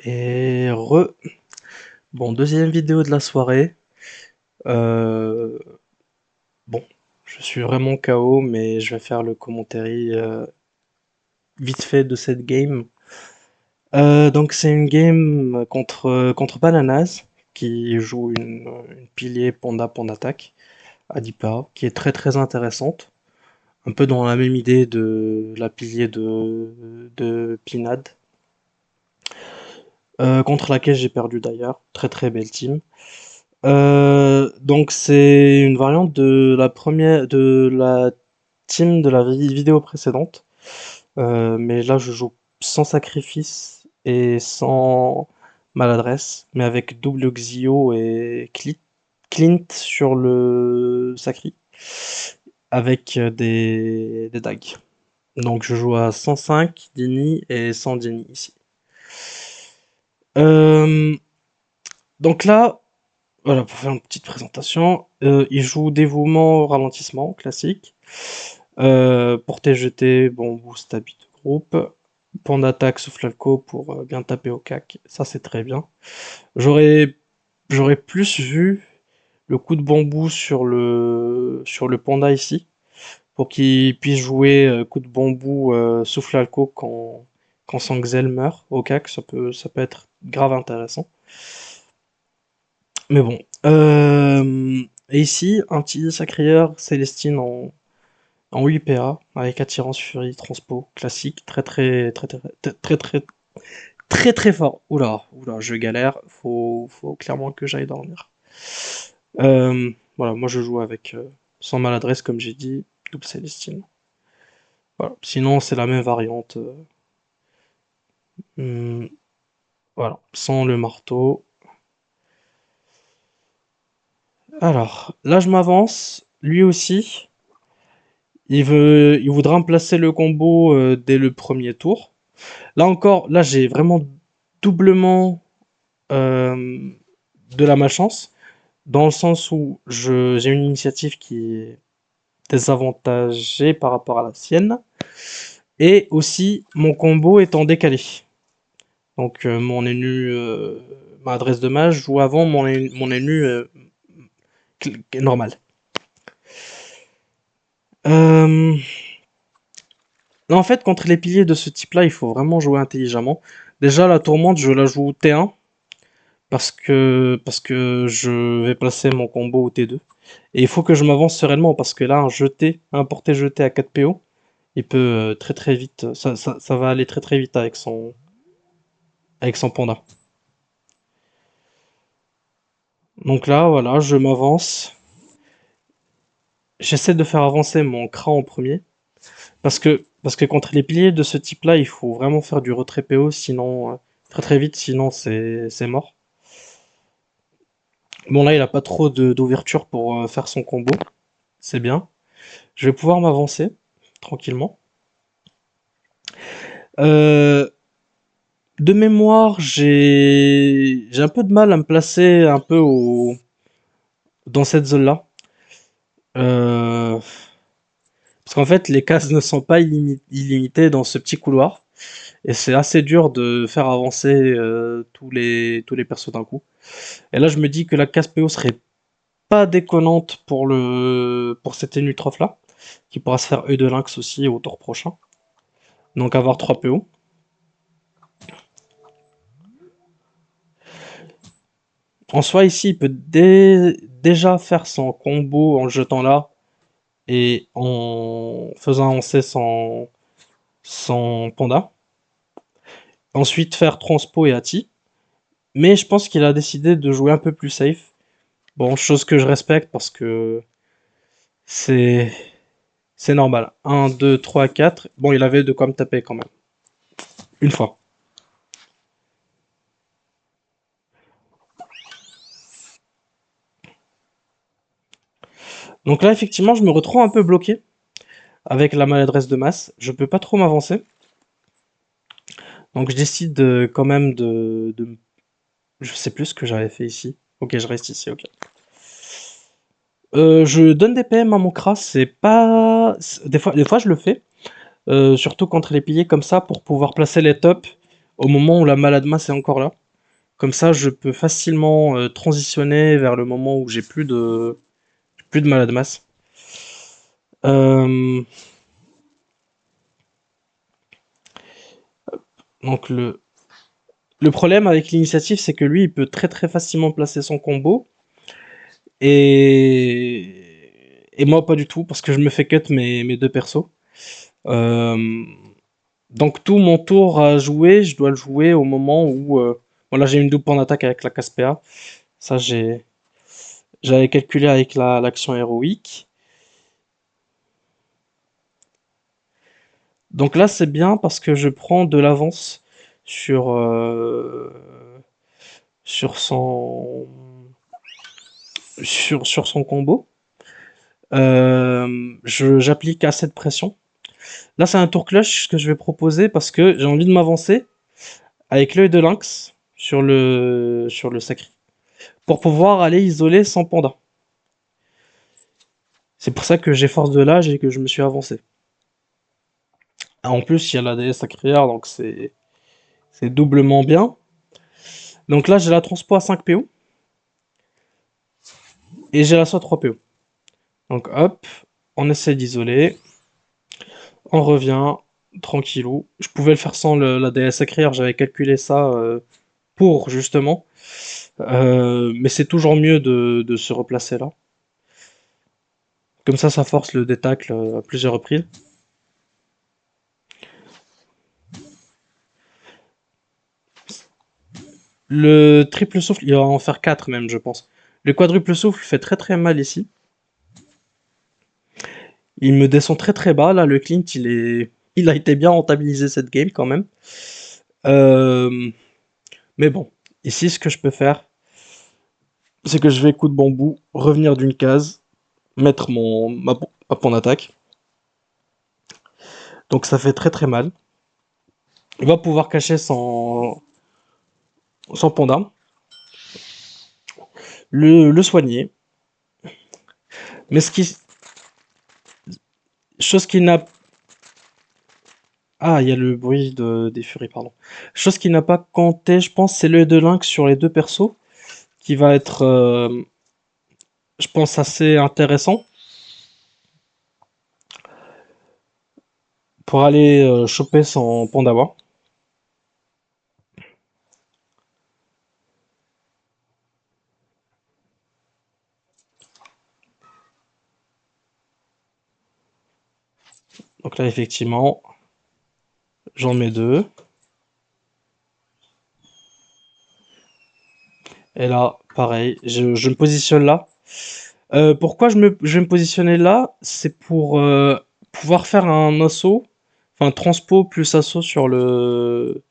Et re. Bon, deuxième vidéo de la soirée. Euh, bon, je suis vraiment KO, mais je vais faire le commentaire vite fait de cette game. Donc c'est une game contre Bananas qui joue une pilier Panda attaque à 10 qui est très très intéressante. Un peu dans la même idée de la pilier de Pinad, contre laquelle j'ai perdu d'ailleurs. Très très belle team. Donc c'est une variante de la team de la vidéo précédente. Mais là je joue sans sacrifice et sans maladresse, mais avec double Xio et Clint sur le sacri, avec des dagues. Donc je joue à 105 Dini et 100 Dini ici. Euh, donc là, voilà, pour faire une petite présentation, il joue dévouement, ralentissement, classique. Portée jetée, bon, boost habit de groupe. Point d'attaque, souffle alco pour bien taper au cac. Ça, c'est très bien. J'aurais, j'aurais plus vu le coup de bambou sur le panda ici, pour qu'il puisse jouer coup de bambou, souffle alco quand son Xel meurt au cac. Ça peut être grave intéressant. Mais bon. Et ici, un petit sacrieur Célestine en 8 PA, avec attirance, furie, transpo, classique, très fort. Oula, je galère, faut clairement que j'aille dormir. Voilà, moi je joue avec sans maladresse, comme j'ai dit, double Célestine. Voilà. Sinon, c'est la même variante. Hum, voilà, sans le marteau. Alors, là je m'avance, lui aussi. Il voudra me placer le combo dès le premier tour. Là encore, là j'ai vraiment doublement euh, de la malchance, dans le sens où j'ai une initiative qui est désavantagée par rapport à la sienne, et aussi mon combo est en décalé. Donc mon élu, ma adresse de mage joue avant mon élu normal. Euh, Là, en fait, contre les piliers de ce type-là, il faut vraiment jouer intelligemment. Déjà, la tourmente, je la joue T1 parce que je vais placer mon combo au T2. Et il faut que je m'avance sereinement parce que là, un porté-jeté à 4 PO, il peut très vite, ça va aller très vite avec son panda. Donc là, voilà, je m'avance. J'essaie de faire avancer mon Kra en premier. Parce que contre les piliers de ce type-là, il faut vraiment faire du retrait PO, sinon, très vite, sinon c'est mort. Bon là, il a pas trop d'ouverture pour faire son combo, c'est bien. Je vais pouvoir m'avancer tranquillement. Euh, de mémoire, j'ai un peu de mal à me placer un peu dans cette zone-là. Euh, Parce qu'en fait, les cases ne sont pas illimitées dans ce petit couloir. Et c'est assez dur de faire avancer tous les persos d'un coup. Et là, je me dis que la case PO serait pas déconnante pour cette Enutrof là, qui pourra se faire E de Lynx aussi au tour prochain. Donc avoir 3 PO. En soi, ici, il peut déjà faire son combo en le jetant là et en faisant avancer son panda. Ensuite, faire transpo et ati. Mais je pense qu'il a décidé de jouer un peu plus safe. Bon, chose que je respecte parce que c'est c'est normal. 1, 2, 3, 4. Bon, il avait de quoi me taper quand même. Une fois. Donc là, effectivement, je me retrouve un peu bloqué avec la maladresse de masse. Je peux pas trop m'avancer. Donc je décide quand même je sais plus ce que j'avais fait ici. Ok, je reste ici, ok. Je donne des PM à mon Kras, c'est pas... Des fois je le fais, surtout contre les piliers comme ça, pour pouvoir placer les tops au moment où la malade masse est encore là. Comme ça, je peux facilement transitionner vers le moment où j'ai plus de malade masse. Euh, donc le problème avec l'initiative, c'est que lui, il peut très très facilement placer son combo et moi pas du tout parce que je me fais cut mes deux persos. Euh, donc tout mon tour à jouer, je dois le jouer au moment où voilà, j'ai une double en attaque avec la Caspea. Ça j'avais calculé avec l'action héroïque. Donc là, c'est bien parce que je prends de l'avance sur sur son sur son combo. J'applique assez de pression. Là, c'est un tour clutch que je vais proposer parce que j'ai envie de m'avancer avec l'œil de lynx sur le sacré pour pouvoir aller isoler son panda. C'est pour ça que j'ai force de l'âge et que je me suis avancé. En plus, il y a la déesse sacrière, donc c'est doublement bien. Donc là, j'ai la transpo à 5 PO et j'ai la SO à 3 PO. Donc hop, on essaie d'isoler, on revient tranquillou. Je pouvais le faire sans la déesse sacrière, j'avais calculé ça pour justement. Mais c'est toujours mieux de se replacer là. Comme ça force le détacle à plusieurs reprises. Le triple souffle, il va en faire 4 même, je pense. Le quadruple souffle fait très très mal ici. Il me descend très très bas. Là, le Clint, il a été bien rentabilisé cette game quand même. Euh, mais bon, ici, ce que je peux faire, c'est que je vais coup de bambou, revenir d'une case, mettre ma pawn d'attaque. Donc ça fait très très mal. Il va pouvoir cacher son panda, le soigner. Mais chose qui n'a Ah, il y a le bruit des furies, pardon. Chose qui n'a pas compté, je pense, c'est l'œil de lynx sur les deux persos, qui va être, je pense, assez intéressant pour aller choper son Pandawa. Donc là, effectivement, j'en mets deux. Et là, pareil, je me positionne là. Pourquoi je vais me positionner là? C'est pour pouvoir faire un assaut, enfin transpo plus assaut sur le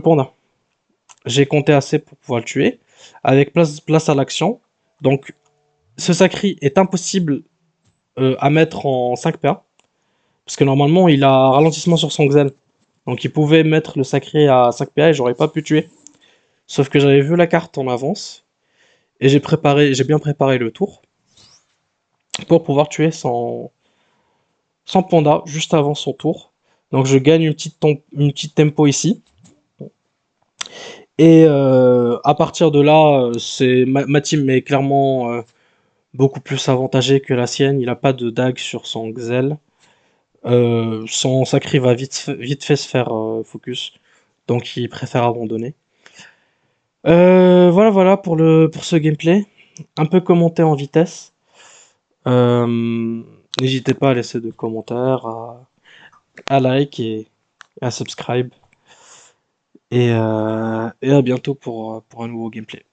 panda. J'ai compté assez pour pouvoir le tuer, avec place à l'action. Donc ce sacri est impossible à mettre en 5 PA, parce que normalement il a ralentissement sur son Xen. Donc il pouvait mettre le sacré à 5 PA et j'aurais pas pu tuer. Sauf que j'avais vu la carte en avance, et j'ai bien préparé le tour, pour pouvoir tuer son panda juste avant son tour. Donc je gagne une petite tempo ici. Et à partir de là, ma team est clairement beaucoup plus avantagée que la sienne. Il n'a pas de dague sur son Xel. Son sacré va vite fait se faire focus, donc il préfère abandonner. Voilà pour ce gameplay. Un peu commenté en vitesse. N'hésitez pas à laisser des commentaires, à like et à subscribe. Et à bientôt pour un nouveau gameplay.